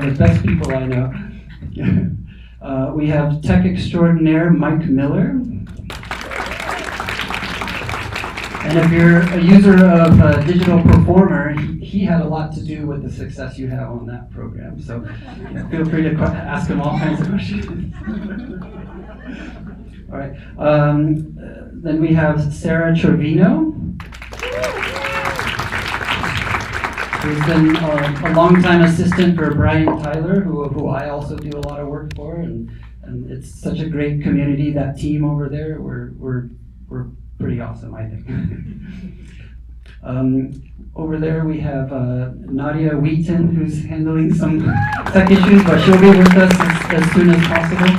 of the best people I know. We have tech extraordinaire Mike Miller. And if you're a user of Digital Performer, he had a lot to do with the success you have on that program. So feel free to ask him all kinds of questions. All right. Then we have Sarah Trevino, who's been a longtime assistant for Brian Tyler, who I also do a lot of work for, and it's such a great community. That team over there, we're pretty awesome, I think. Over there we have Nadia Wheaton, who's handling some tech issues, but she'll be with us as soon as possible.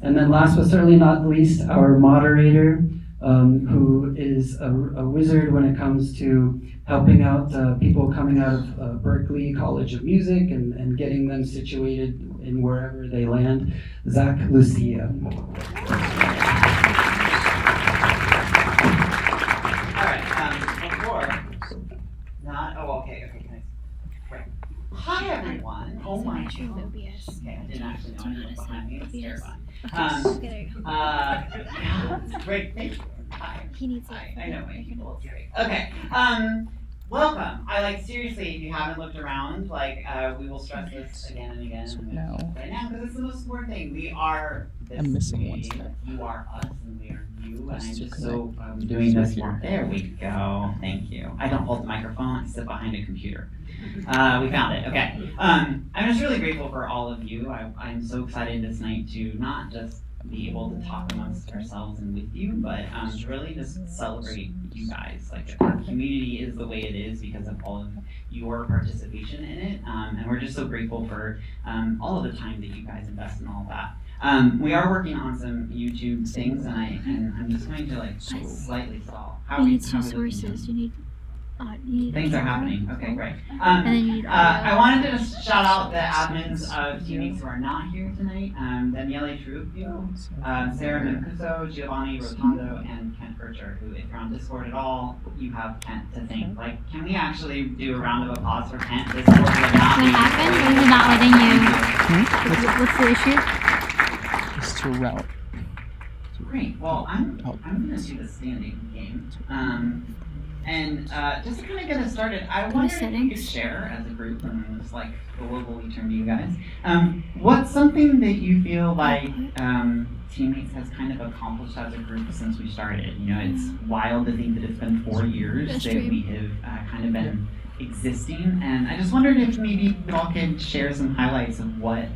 And then last but certainly not least, our moderator, who is a wizard when it comes to helping out people coming out of Berklee College of Music and getting them situated in wherever they land, Zack Lucia. Hi everyone. Oh my god. Okay, I didn't actually know anyone behind me. It's terrifying. Great, thank you. Hi. I know my people. It's great. Okay. Welcome. Seriously, if you haven't looked around, we will stress this again and again. No. Right now, because it's the most important thing. We are this I'm missing one community. step. You are us, and we are you. And Let's I'm do just connect. so doing this more. There we go. Thank you. I don't hold the microphone. I sit behind a computer. We found it. Okay. I'm just really grateful for all of you. I'm so excited this night to not just be able to talk amongst ourselves and with you, but to really just celebrate you guys. Our community is the way it is because of all of your participation in it, and we're just so grateful for all of the time that you guys invest in all of that. We are working on some YouTube things, and I'm just going to slightly stall. You need two sources. You need Things are happening. Okay, great. And then you need I wanted to just shout out the admins of teammates who are not here tonight. Daniele Truocchio, Sarah Mancuso, Giovanni Rotondo, and Kent Kercher, who, if you're on Discord at all, you have Kent to thank. Can we actually do a round of applause for Kent? Discord would not What happened? We're not letting you. What's the issue? It's to route. Great. Well, I'm going to do the standing game. And just to kind of get us started, I wonder if you could share as a group, and just globally turn to you guys, what's something that you feel Teammates has kind of accomplished as a group since we started? It's wild to think that it's been 4 years that we have kind of been existing, and I just wondered if maybe you all could share some highlights of what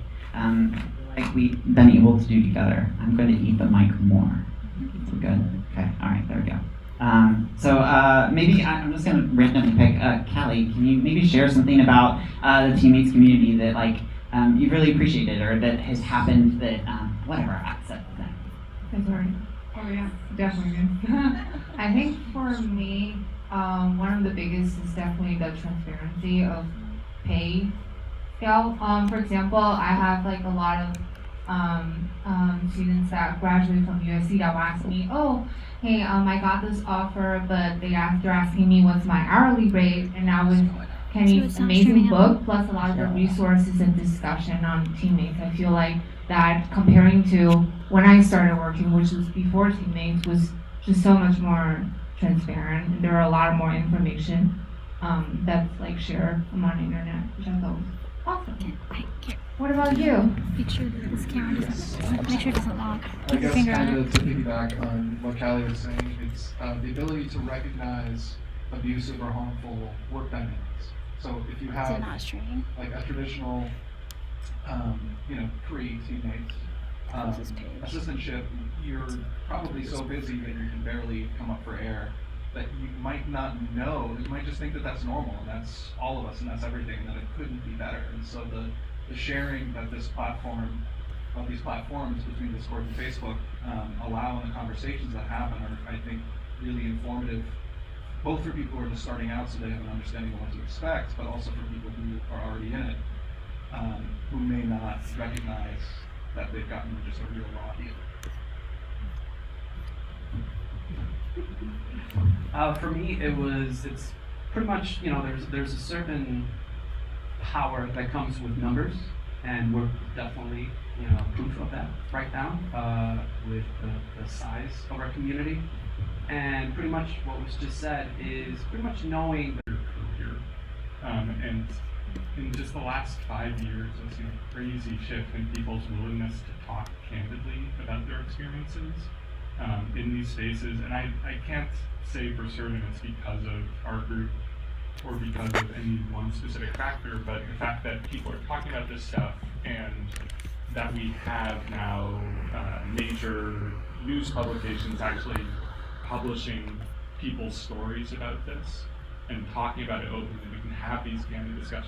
we've been able to do together. I'm going to eat the mic more. Good. Okay. All right. There we go. Maybe I'm just going to randomly pick Cali. Can you maybe share something about the Teammates community that you've really appreciated, or that has happened that whatever? Set the thing. Sorry. Oh yeah, definitely. I think for me, one of the biggest is definitely the transparency of pay scale. For example, I have a lot of students that graduate from USC that will ask me, oh, hey, I got this offer, but they're asking me what's my hourly rate, and now with Kenny's amazing book, plus a lot of the resources and discussion on Teammates, I feel like that comparing to when I started working, which was before Teammates, was just so much more transparent, and there are a lot more information that's shared among the internet, which I thought was awesome. What about you? Make sure that this camera doesn't. Make sure it doesn't lock. Keep your I guess finger on kind it. of to piggyback on what Cali was saying, it's the ability to recognize abusive or harmful work dynamics. So if you Is it have not streaming? a traditional, pre-teammates assistantship, you're probably so busy that you can barely come up for air that you might not know. You might just think that that's normal and that's all of us and that's everything, and that it couldn't be better. And so the sharing that these platforms between Discord and Facebook allow, and the conversations that happen are, I think, really informative, both for people who are just starting out so they have an understanding of what to expect, but also for people who are already in it, who may not recognize that they've gotten just a real raw deal. For me, it's pretty much, there's a certain power that comes with numbers, and we're definitely, proof of that right now with the size of our community. And pretty much what was just said is pretty much knowing that and in just the last 5 years, I've seen a crazy shift in people's willingness to talk candidly about their experiences in these spaces. And I can't say for certain it's because of our group or because of any one specific factor, but the fact that people are talking about this stuff and that we have now major news publications actually publishing people's stories about this and talking about it openly. We can have these candid discussions.